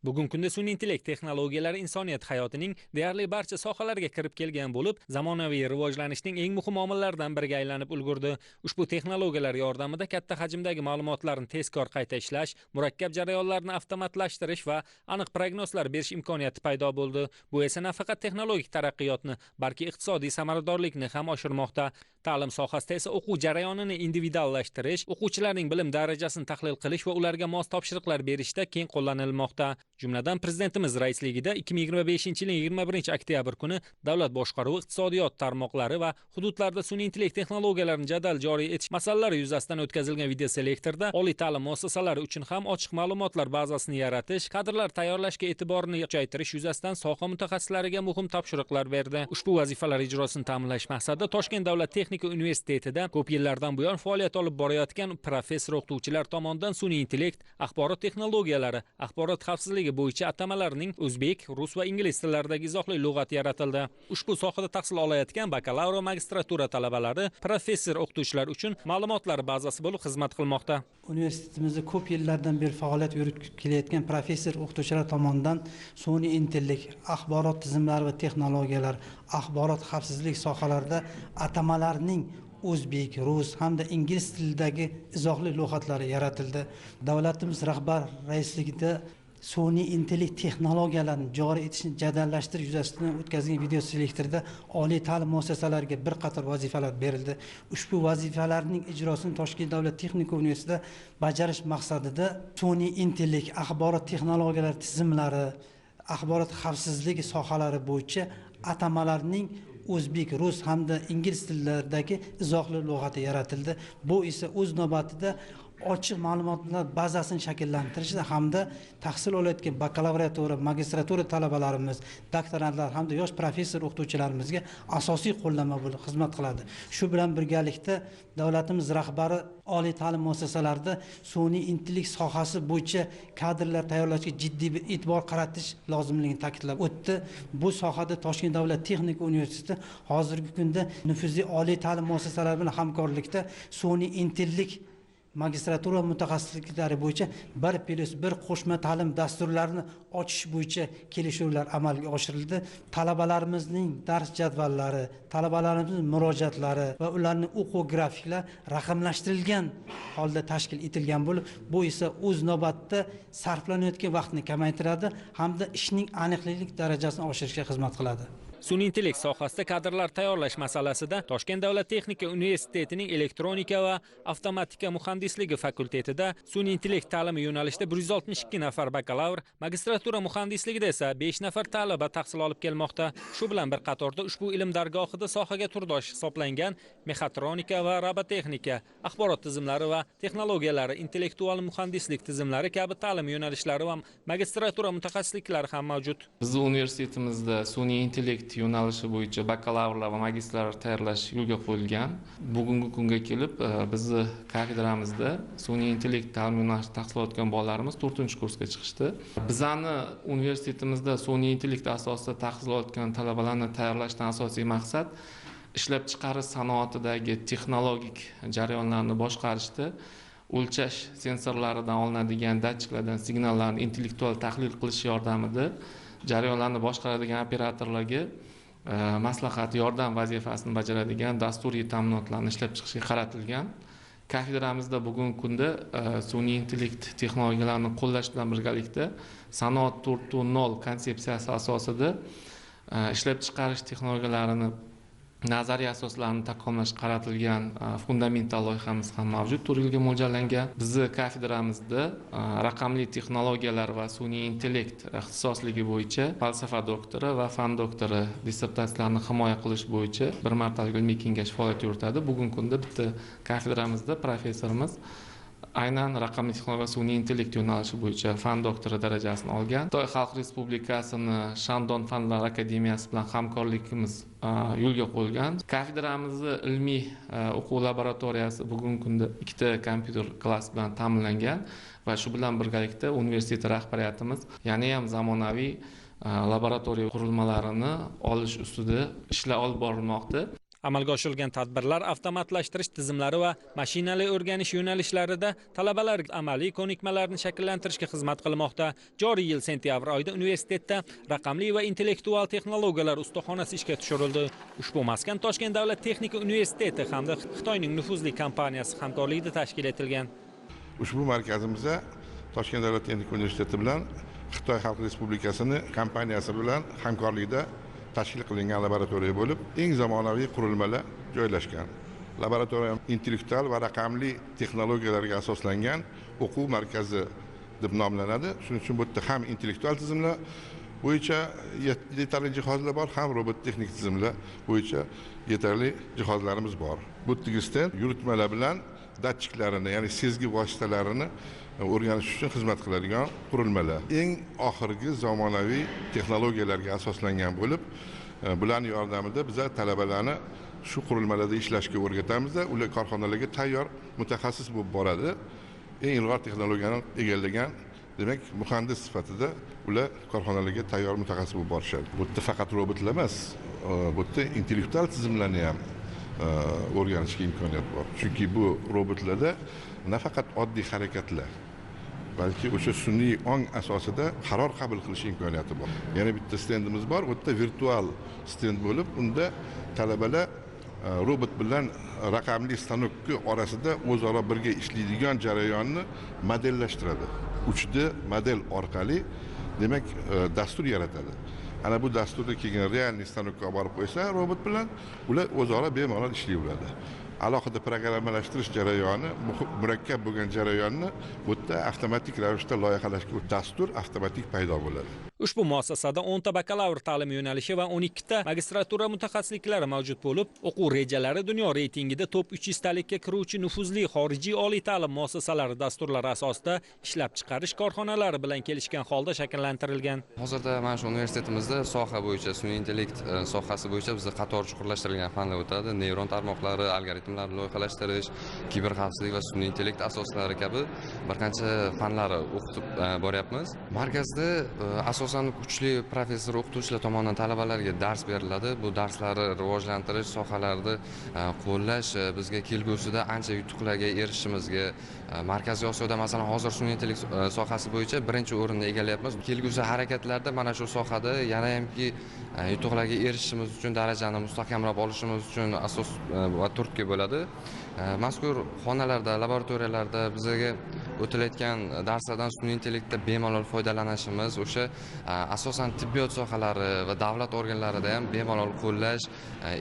Bugungi kunda sun'iy intellekt texnologiyalari insoniyat hayotining deyarli barcha sohalariga kirib kelgan bo'lib, zamonaviy rivojlanishning eng muhim omillaridan biriga aylanib ulgurdi. Ushbu texnologiyalar yordamida katta hajmdagi ma'lumotlarni tezkor qayta ishlash, murakkab jarayonlarni avtomatlashtirish va aniq prognozlar berish imkoniyati paydo bo'ldi. Bu esa nafaqat texnologik taraqqiyotni, balki iqtisodiy samaradorlikni ham oshirmoqda. Ta'lim sohasida esa o'quv jarayonini individuallashtirish, o'quvchilarning bilim darajasini tahlil qilish va ularga mos topshiriqlar berishda keng qo'llanilmoqda. Jumladan, Prezidentimiz raisligida 2025-yilning 21-oktyabr kuni davlat boshqaruvi, iqtisodiyot tarmoqlari va hududlarda sun'iy intellekt texnologiyalarini jadal joriy etish masalalari yuzasidan o'tkazilgan videoselektorda oliy ta'lim muassasalari uchun ham ochiq ma'lumotlar bazasini yaratish, kadrlar tayyorlashga e'tiborni kuchaytirish yuzasidan soha mutaxassislariga muhim topshiriqlar berdi. Ushbu vazifalar ijrosini ta'minlash maqsadida Toshkent davlat texnika universitetida ko'p yillardan buyon faoliyat olib borayotgan professor o'qituvchilar tomonidan sun'iy intellekt, axborot texnologiyalari, axborot xavfsizligi bo'yicha atamalarning o'zbek, rus va ingliz tillaridagi izohli lug'ati yaratildi. Ushbu sohada tahsil olayotgan bakalavr va magistratura talabalari professor o'qituvchilar uchun ma'lumotlar bazasi bo'lib xizmat qilmoqda. Universitetimizda ko'p yillardan beri faoliyat yuritib kelayotgan professor o'qituvchilar tomonidan sun'iy intellekt, axborot tizimlari va texnologiyalar, axborot xavfsizlik sohalarida atamalarning o'zbek, rus hamda ingliz tilidagi izohli lug'atlari yaratildi. Davlatimiz rahbar raisligida sun'iy intellekt texnologiyalarini joriy etishni jadallashtirish yuzasidan o'tkazilgan videoselektorda oliy ta'lim muassasalariga bir qator vazifalar berildi. Ushbu vazifalarning ijrosini Toshkent davlat texnika universitetida bajarish maqsadida sun'iy intellekt, axborot texnologiyalari tizimlari, axborot xavfsizligi sohalari bo'yicha atamalarning o'zbek, rus hamda ingliz tillaridagi izohli lug'ati yaratildi. Bu esa o'z navbatida ochiq ma'lumotlar bazasini shakllantirishda hamda tahsil olayotgan bakalavriatura, magistratura talabalarimiz, doktorantlar hamda yosh professor o'qituvchilarimizga asosiy qo'llanma bo'lib xizmat qiladi. Shu bilan birgalikda davlatimiz rahbari oliy ta'lim muassasalarida sun'iy intellekt sohasi bo'yicha kadrlar tayyorlashga jiddiy bir e'tibor qaratish lozimligini ta'kidlab o'tdi. Bu sohada Toshkent davlat texnika universiteti hozirgi kunda nufuzli oliy ta'lim muassasalari bilan hamkorlikda sun'iy intellekt magistratura mutaxassisliklari bo'yicha 1+1 qo'shma ta'lim dasturlarini ochish bo'yicha kelishuvlar amalga oshirildi. Talabalarimizning dars jadvallari, talabalarimizning murojaatlari va ularning o'quv grafiklari raqamlashtirilgan holda tashkil etilgan bo'lib, bu esa o'z navbatida sarflanayotgan vaqtni kamaytiradi hamda ishning aniqlik darajasini oshirishga xizmat qiladi. Sun'iy intellekt sohasida kadrlar tayyorlash masalasida Toshkent davlat texnika universitetining elektronika va avtomatika muhandisligi fakultetida sun'iy intellekt ta'limi yo'nalishida 162 nafar bakalavr, magistratura muhandisligida esa 5 nafar talaba tahsil olib kelmoqda. Shu bilan bir qatorda ushbu ilm dargohida sohaga turdosh hisoblangan mexatronika va robotexnika, axborot tizimlari va texnologiyalari, intellektual muhandislik tizimlari kabi ta'lim yo'nalishlari va magistratura mutaxassisliklari ham mavjud. Bizning universitetimizda sun'iy intellekt yo'nalishi bo'yicha bakalavrlar va magistrlar tayyorlash yo'lga qo'yilgan. Bugungi kunga kelib bizni kafedramizda sun'iy intellekt ta'lim yo'nalishida tahsil olayotgan bolalarimiz 4-kursga chiqishdi. Bizani universitetimizda sun'iy intellekt asosida tahsil olayotgan talabalarni tayyorlashdan asosiy maqsad ishlab chiqarish sanoatidagi texnologik jarayonlarni boshqarishda o'lchash sensorlaridan olinadigan datchiklardan signallarni intellektual tahlil qilish yordamida jarayonlarni boshqaradigan operatorlarga maslahat yordam vazifasini bajaradigan dasturiy ta'minotlarni ishlab chiqishga qaratilgan. Kafedramizda bugungi kunda sun'iy intellekt texnologiyalarini qo'llash bilan birgalikda sanoat 4.0 konsepsiyasi asosida ishlab chiqarish texnologiyalarini nazariy asoslarini takomillashga qaratilgan fundamental loyihamiz ham mavjud. 4 yilga mo'ljallangan. Bizning kafedramizda raqamli texnologiyalar va sun'iy intellekt ixtisosligi bo'yicha falsafa doktori va fan doktori dissertatsiyalarini himoya qilish bo'yicha bir martalik ilmiy kengash faoliyat yuritadi. Bugungi kunda bitta kafedramizda professorimiz aynan raqamli texnologiya va sun'iy intellekt yo'nalishi bo'yicha fan doktori darajasini olgan. Xitoy Xalq Respublikasini Shandon fanlar akademiyasi bilan hamkorligimiz yo'lga qo'yilgan. Kafedramizning ilmiy o'quv laboratoriyasi bugungi kunda 2 kompyuter klass bilan ta'minlangan va shu bilan birgalikda universitet rahbariyatimiz yana ham zamonaviy laboratoriya qurilmalarini olish ustida ishlar olib borilmoqda. Amalga oshirilgan tadbirlar avtomatlashtirish tizimlari va mashinali o'rganish yo'nalishlarida talabalar amaliy ko'nikmalarni shakllantirishga xizmat qilmoqda. Joriy yil sentyabr oyida universitetda raqamli va intellektual texnologiyalar ustaxonasi ishga tushirildi. Ushbu maskan Toshkent davlat texnika universiteti hamda Xitoyning nufuzli kompaniyasi hamkorligida tashkil etilgan. Ushbu markazimizda Toshkent davlat texnika universiteti bilan Xitoy Xalq Respublikasini kompaniyasi bilan hamkorlikda tashkil qilingan laboratoriya bo'lib, eng zamonaviy qurilmalar joylashgan. Laboratoriya intellektual va raqamli texnologiyalarga asoslangan o'quv markazi deb nomlanadi. Shuning uchun bu yerda ham intellektual tizimlar bo'yicha yetarli jihozlar bor, ham robot texnik tizimlar bo'yicha yetarli jihozlarimiz bor. Bu stend yuritmalar bilan datchiklarini, ya'ni sezgi vositalarini o'rganish uchun xizmat qiladigan qurilmalar. Eng oxirgi zamonaviy texnologiyalarga asoslangan bo'lib, bularning yordamida biz talabalarni shu qurilmalarda ishlashga o'rgatamiz, ular korxonalarga tayyor mutaxassis bo'lib boradi. Eng ilg'or texnologiyani egallagan, demak, muhandis sifatida ular korxonalarga tayyor mutaxassis bo'lib borishadi. Bu yerda faqat robotlar emas, bu yerda intellektual tizimlarni ham o'rganishga imkoniyat bor. Chunki bu robotlarda nafaqat oddiy harakatlar, balki o'sha sun'iy ong asosida qaror qabul qilish imkoniyati bor. Yana bitta stendimiz bor, u yerda virtual stend bo'lib, unda talabalar robot bilan raqamli stanokka orasida o'zaro birga ishlaydigan jarayonni modellashtiradi. 3D model orqali, demak, dastur yaratadi. Ana bu dasturda keyin realniy stanokka olib borib qo'ysa, robot bilan ular o'zaro bemalol ishlayveradi. Alohida programmalashtirish jarayoni, murakkab bo'lgan jarayonni bu yerda avtomatik ravishda loyihalashga dastur avtomatik paydo bo'ladi. Ushbu muassasada 10 ta bakalavr ta'lim yo'nalishi va 12 ta magistratura mutaxassisliklari mavjud bo'lib, o'quv rejalari dunyo reytingida top 300 talikka kiruvchi nufuzli xorijiy oliy ta'lim muassasalari dasturlari asosida ishlab chiqarish korxonalari bilan kelishgan holda shakllantirilgan. Hozirda mana shu universitetimizda soha bo'yicha, sun'iy intellekt sohasi bo'yicha bizda qator chuqurlashtirilgan fanlar o'tadi. Neyron tarmoqlari, algoritmlarni loyihalashtirish, kiberxavfsizlik va sun'iy intellekt asoslari kabi bir qancha fanlarni o'qitib boryapmiz. Markazda asosan kuchli professor o'qituvchilar tomonidan talabalarga dars beriladi. Bu darslarni rivojlantirish, sohalarni qo'llash bizga kelgusida ancha yutuqlarga erishishimizga, Markaziy Osiyoda masalan hozir sun'iy intellekt sohasi bo'yicha birinchi o'rinni egallayapmiz. Kelgusi harakatlarda mana shu sohada yana hamki yutuqlarga erishishimiz uchun, darajani mustahkamlab olishimiz uchun asos va turtki bo'ladi. Mazkur xonalarda, laboratoriyalarda bizga o'tilayotgan darslardan sun'iy intellektda bemalol foydalanishimiz, o'sha asosan tibbiyot sohalari va davlat organlarida ham bemalol qo'llash,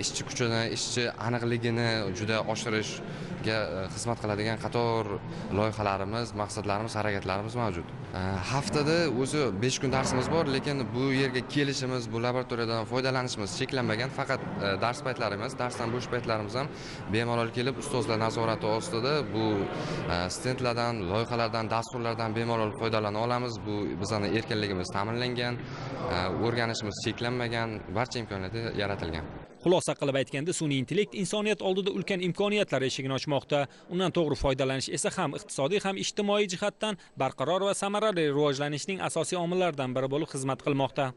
ishchi kuchini, ishchi aniqligini juda oshirishga xizmat qiladigan qator loyihalarimiz, maqsadlarimiz, harakatlarimiz mavjud. Haftada o'zi 5 kun darsimiz bor, lekin bu yerga kelishimiz, bu laboratoriyadan foydalanishimiz cheklanmagan. Faqat dars paytlari emas, darsdan bo'sh paytlarimiz ham bemalol kelib ustozlar nazorati ostida bu stendlardan, loyihalardan, dasturlardan bemalol foydalana olamiz. Bu bizning erkinligimiz ta'minlangan, o'rganishimiz cheklanmagan, barcha imkoniyatlar yaratilgan. Xulosa qilib aytganda, sun'iy intellekt insoniyat oldida ulkan imkoniyatlar eshigini ochmoqda. Undan to'g'ri foydalanish esa ham iqtisodiy, ham ijtimoiy jihatdan barqaror va samarali rivojlanishning asosiy omillaridan biri bo'lib xizmat qilmoqda.